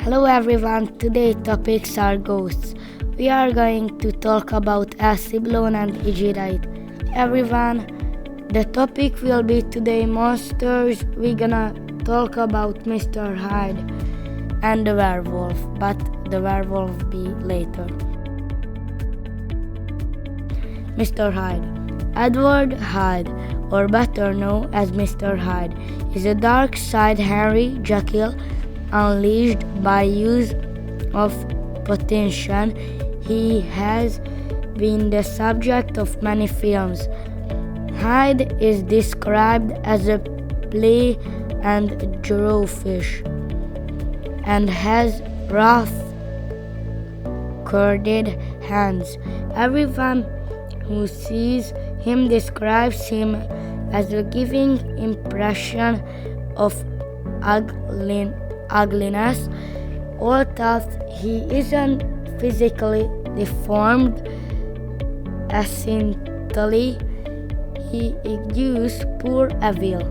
Hello everyone, today's topics are ghosts. We are going to talk about Asiblon and Igirite. Everyone, the topic will be today monsters. We're gonna talk about Mr. Hyde and the werewolf, but the werewolf be later. Mr. Hyde. Edward Hyde, or better known as Mr. Hyde, is a dark side Henry Jekyll unleashed by use of potion. He has been the subject of many films. Hyde is described as a play and jewelfish and has rough, curved hands. Everyone who sees him describes him as a giving impression of ugliness, although he isn't physically deformed. Essentially, he exudes pure evil.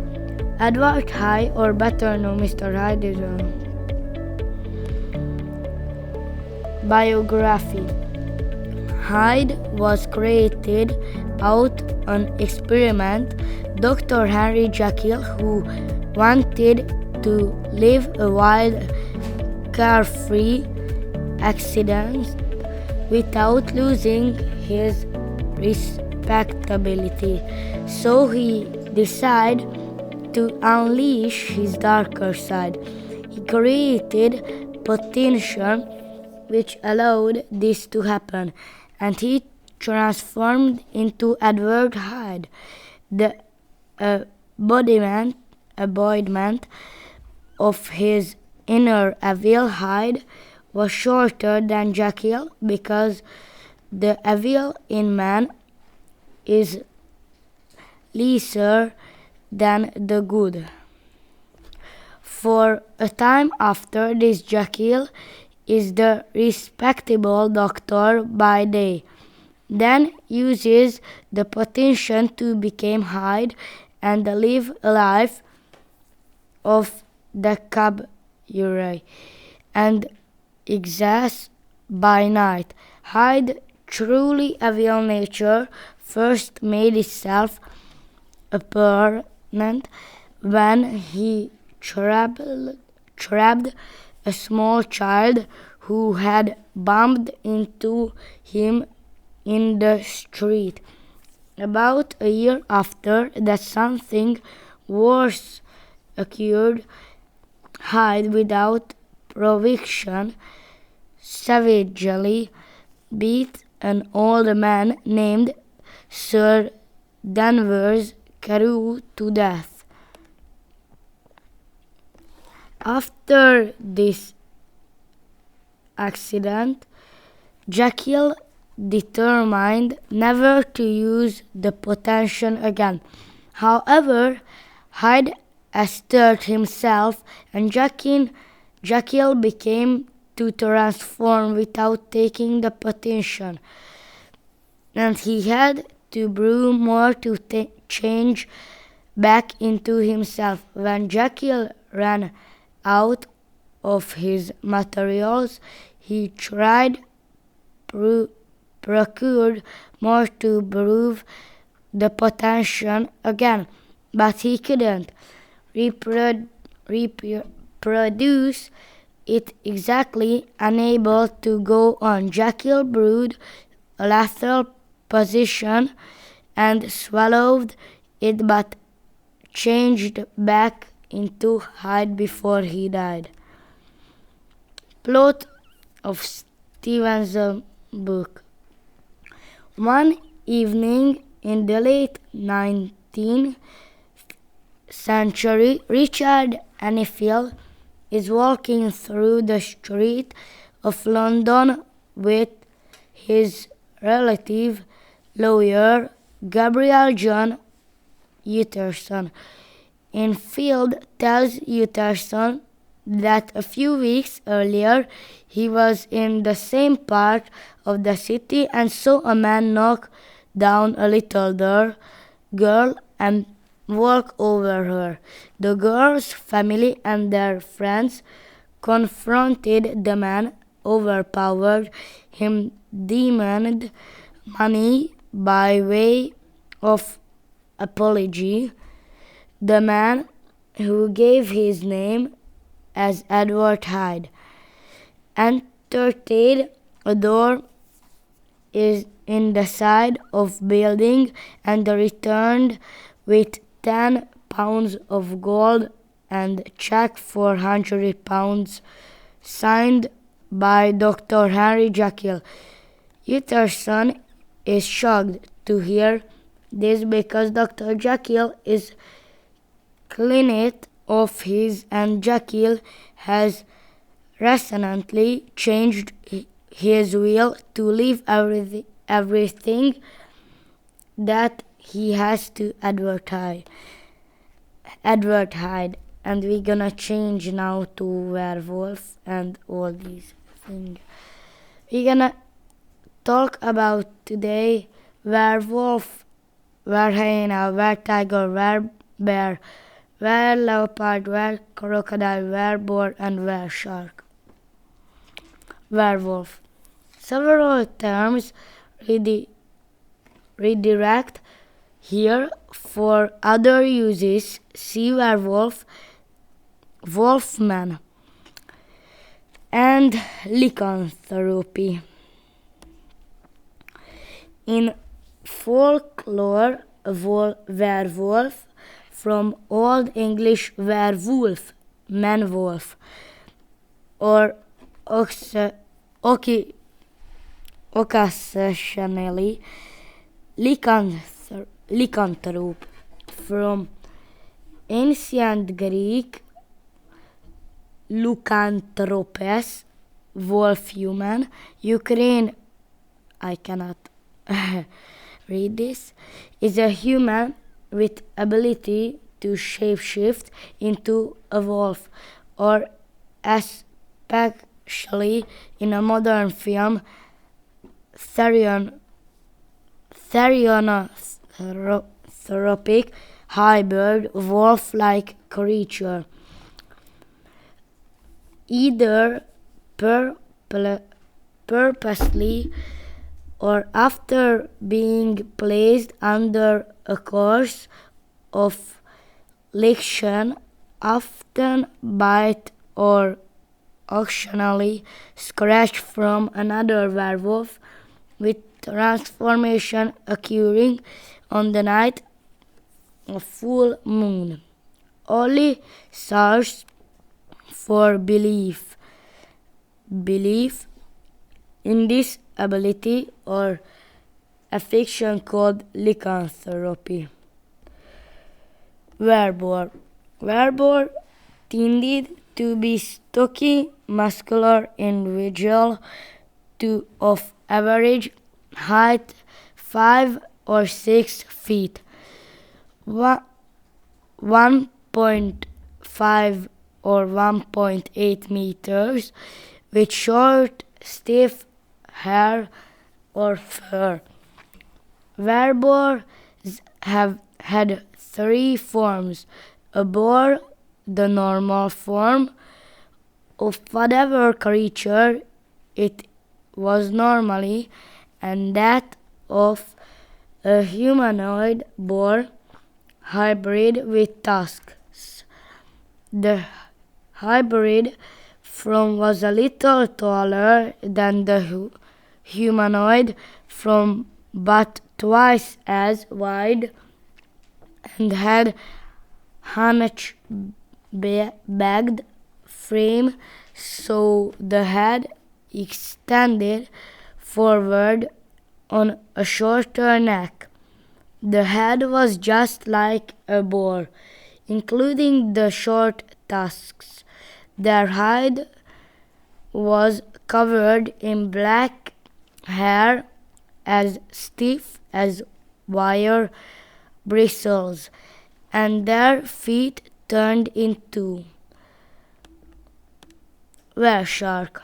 Edward Hyde, or better known Mr. Hyde, is a biography. Hyde was created out on experiment. Dr. Henry Jekyll, who wanted to live a wild, carefree existence without losing his respectability. So he decided to unleash his darker side. He created potion which allowed this to happen, and he transformed into Edward Hyde. The embodiment of his inner evil. Hyde was shorter than Jekyll because the evil in man is lesser than the good. For a time after this, Jekyll is the respectable doctor by day, then uses the potion to become Hyde and live a life of the cabaret and exists by night. Hyde's truly evil nature first made itself apparent when he trapped a small child who had bumped into him in the street. About a year after that, something worse occurred. Hyde, without provocation, savagely beat an old man named Sir Danvers Carew to death. After this accident, Jekyll determined never to use the potion again. However, Hyde asserted himself, and Jekyll became to transform without taking the potion, and he had to brew more to change back into himself. When Jekyll ran out of his materials, he tried procured more to brew the potion again, but he couldn't reproduce it exactly. Unable to go on, Jekyll brewed a lethal potion and swallowed it, but changed back into Hyde before he died. Plot of Stevenson's book. One evening in the late 19th century, Richard Enfield is walking through the street of London with his relative lawyer Gabriel John Utterson. Enfield tells Utterson that a few weeks earlier he was in the same part of the city and saw a man knock down a little girl and walk over her. The girl's family and their friends confronted the man, overpowered him, demanded money by way of apology. The man, who gave his name as Edward Hyde, entered a door is in the side of building and returned with £10 of gold and check for £100 signed by Dr. Henry Jekyll. Utterson is shocked to hear this because Dr. Jekyll is client of his and Jekyll has recently changed his will to leave everything that he has to Edward Hyde. And we're gonna change now to werewolf and all these things. We're gonna talk about today werewolf, were hyena, were tiger, were bear, were leopard, were crocodile, were boar, and were shark. Werewolf. Several terms redirect here for other uses. See werewolf, wolfman, and lycanthropy. In folklore, a werewolf, from Old English werewolf, man-wolf, or occasionally lycanthrope, from ancient Greek lycanthropes, wolf human, Ukraine, I cannot read this, is a human with ability to shapeshift into a wolf, or especially in a modern film, therionanthropic hybrid wolf-like creature, either purposely or after being placed under a course of lesion, often bite or occasionally scratch from another werewolf, with transformation occurring on the night of full moon. Only source for belief in this ability or a fiction called lycanthropy. Wereboar tended to be stocky, muscular individual of average height, 5 or 6 feet, 1.5 or 1.8 meters, with short, stiff hair or fur. Wereboars have had 3 forms: a boar, the normal form of whatever creature it was normally, and that of a humanoid boar hybrid with tusks. The hybrid form was a little taller than the humanoid form, but twice as wide, and had hunchbacked frame, so the head extended forward on a shorter neck. The head was just like a boar, including the short tusks. Their hide was covered in black hair as stiff as wire bristles, and their feet turned into were shark.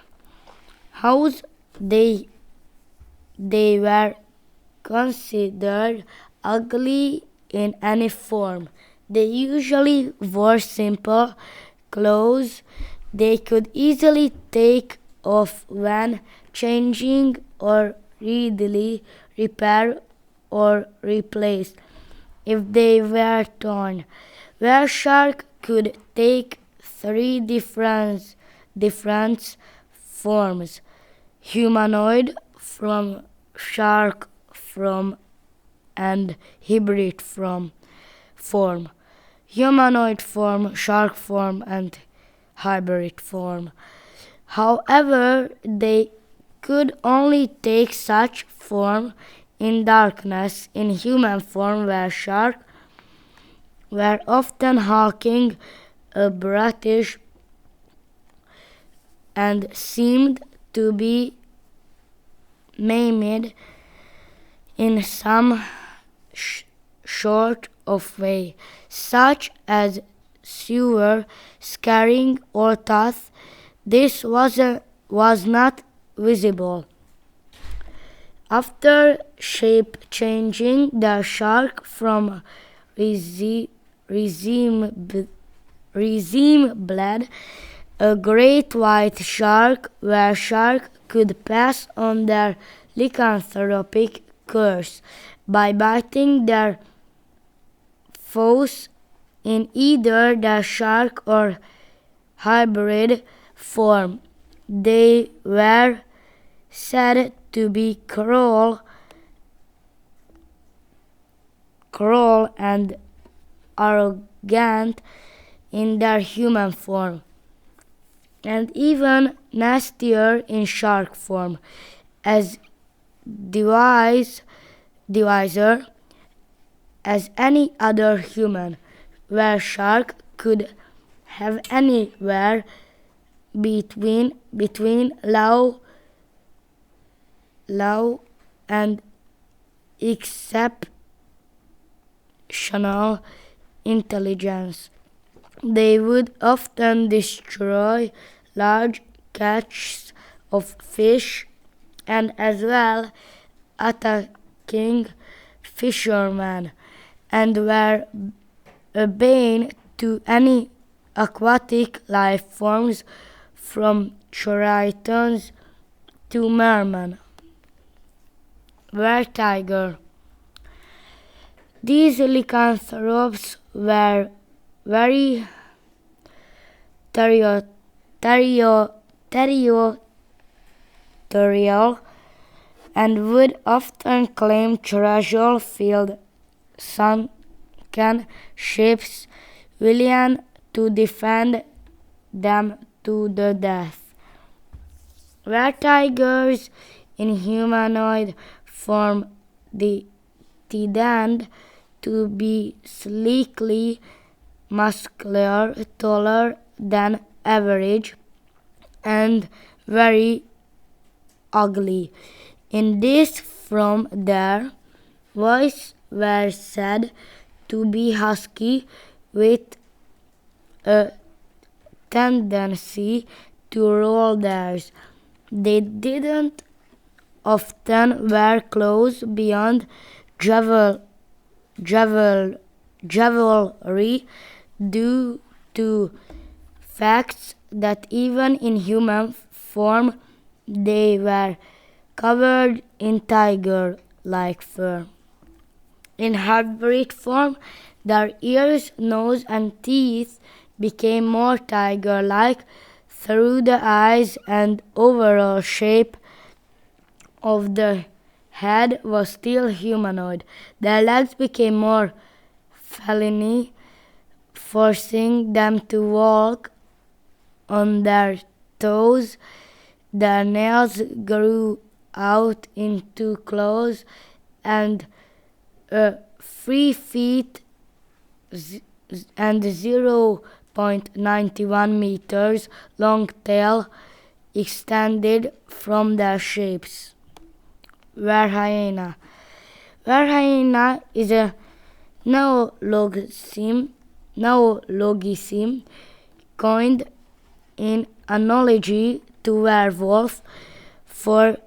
Hows they were considered ugly in any form. They usually wore simple clothes They could easily take off when changing or readily repair or replace if they were torn. Where shark could take three different forms: humanoid from shark from and hybrid form. Humanoid form, shark form, and hybrid form. However, they could only take such form in darkness. In human form, where sharks were often hulking, brutish, and seemed to be maimed in some sort of way, such as sewer, scarring, or tooth. This was not visible. After shape changing, the shark from resembled a great white shark, where sharks could pass on their lycanthropic curse by biting their foes in either the shark or hybrid form. They were said to be cruel and arrogant in their human form, and even nastier in shark form, as deviser as any other human, where shark could have anywhere between low and exceptional intelligence. They would often destroy large catches of fish and as well attacking fishermen, and were a bane to any aquatic life forms from tritons to mermen. Were tiger. These lycanthropes were very territorial and would often claim treasure-filled sunken ships, willing to defend them to the death. Were tigers in humanoid form tended to be sleekly muscular, taller than average, and very ugly. In this form, their voices were said to be husky, with a tendency to roll theirs. They didn't often wear clothes beyond cavalry due to facts that even in human form they were covered in tiger-like fur. In hybrid form, their ears, nose, and teeth became more tiger-like through the eyes, and overall shape of the head was still humanoid. Their legs became more feline, forcing them to walk on their toes. Their nails grew out into claws, and 3 feet and 0.91 meters long tail extended from their shapes. Were hyena. Were hyena is a neologism coined in analogy to werewolf for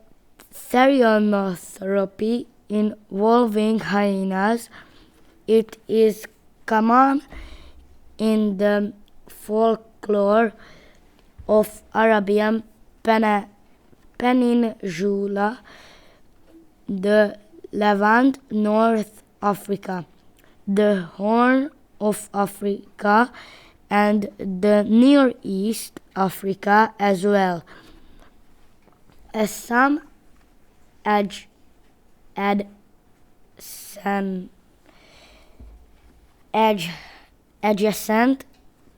therianthropy involving hyenas. It is common in the folklore of Arabian Peninsula, the Levant, North Africa, the Horn of Africa, and the Near East Africa as well. As some adjacent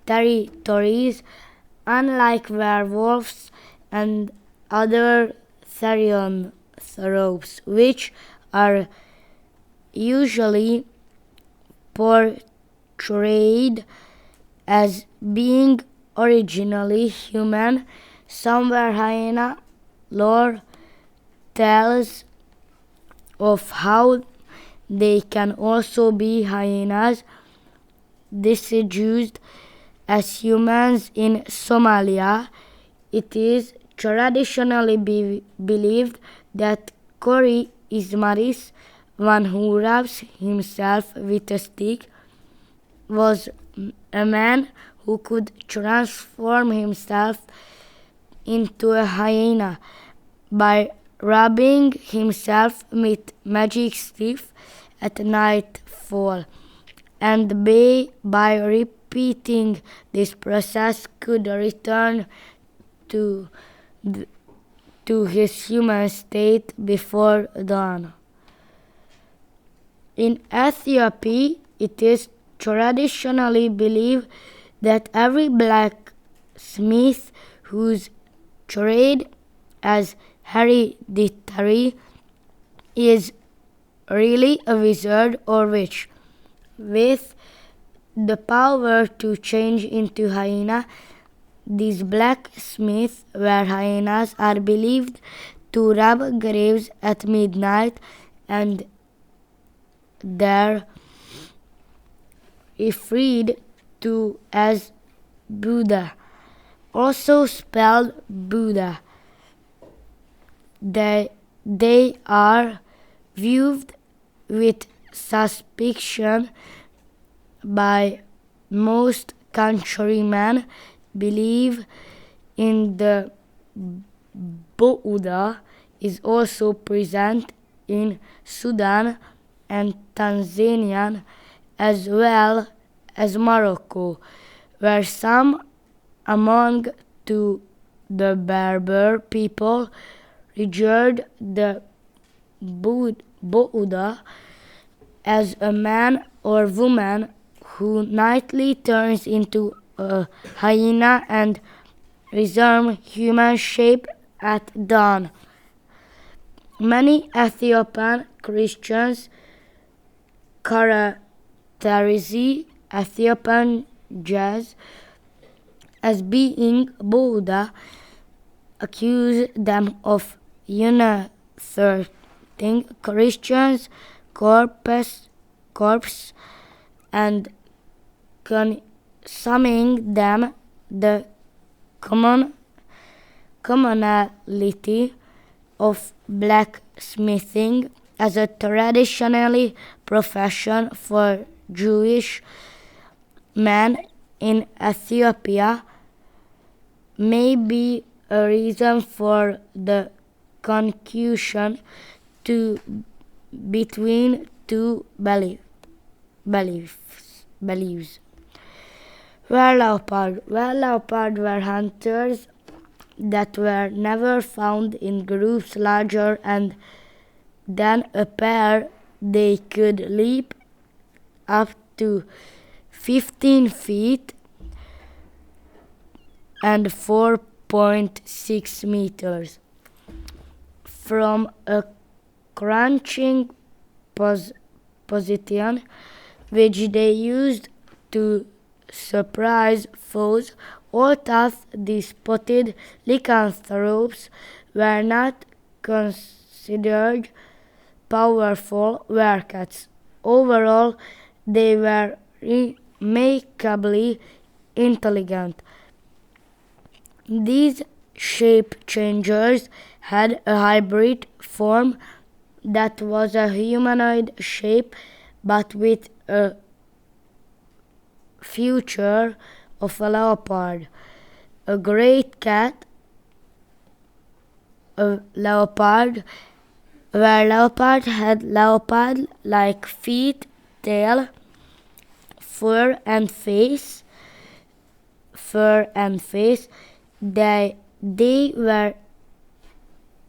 territories, unlike werewolves and other therianthropes, which are usually portrayed as being originally human. Some hyena lore tells of how they can also be hyenas disguised as humans in Somalia. It is traditionally believed that Kori Ismaris, one who rubs himself with a stick, was a man who could transform himself into a hyena by rubbing himself with magic stick at nightfall, and by repeating this process could return to his human state before dawn. In Ethiopia, it is traditionally believed that every blacksmith whose trade as hereditary is really a wizard or witch with the power to change into hyena. These blacksmiths were hyenas are believed to rob graves at midnight and they're referred to as Buddha, also spelled Buddha. They are viewed with suspicion by most countrymen. Believe in the Buddha is also present in Sudan and Tanzania as well as Morocco, where some among the Berber people revered the Buddha as a man or woman who nightly turns into a hyena and resumes human shape at dawn. Many Ethiopian Christians characterize Ethiopian Jews as being Buddha, accuse them of unearthing Christians' corpse and consuming them. The commonality of blacksmithing as a traditionally profession for Jewish men in Ethiopia may be a reason for the confusion between two beliefs. Leopard were hunters that were never found in groups larger than a pair. They could leap up to 15 feet and 4.6 meters from a crouching position, which they used to surprise foes. Although these spotted lycanthropes were not considered powerful werecats, overall they were remarkably intelligent. These shape changers had a hybrid form that was a humanoid shape but with a feature of a leopard. a great cat, a leopard, where leopard had leopard-like feet, tail, fur and face. They were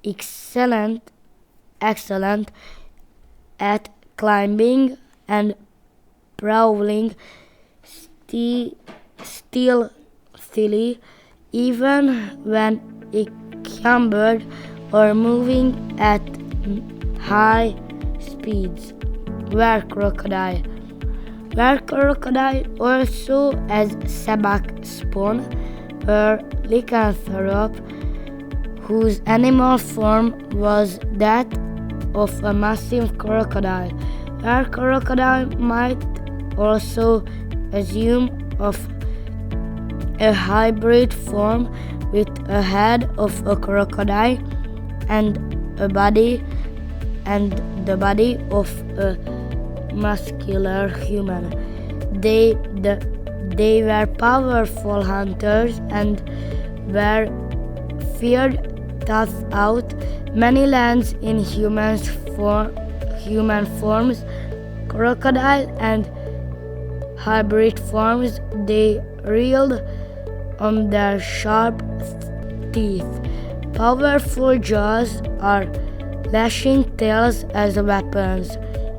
excellent at climbing and prowling stealthily, even when encumbered or moving at high speeds. Were crocodile. Also as Sebak spawn were lycanthrope, whose animal form was that of a massive crocodile. Were crocodile might also assume of a hybrid form with a head of a crocodile and the body of a muscular human. They were powerful hunters and were feared tough out many lands in human forms, crocodile and hybrid forms. They reeled on their sharp teeth, powerful jaws, or lashing tails as weapons.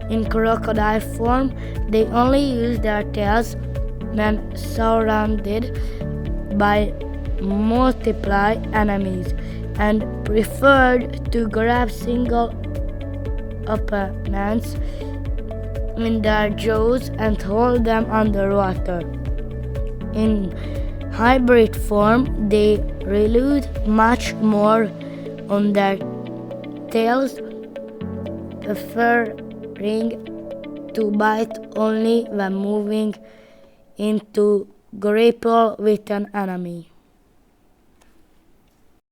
In crocodile form, they only used their tails when surrounded by multiple enemies and preferred to grab single opponents in their jaws and hold them underwater. In hybrid form, they relied much more on their tails, preferring to bite only when moving into grapple with an enemy.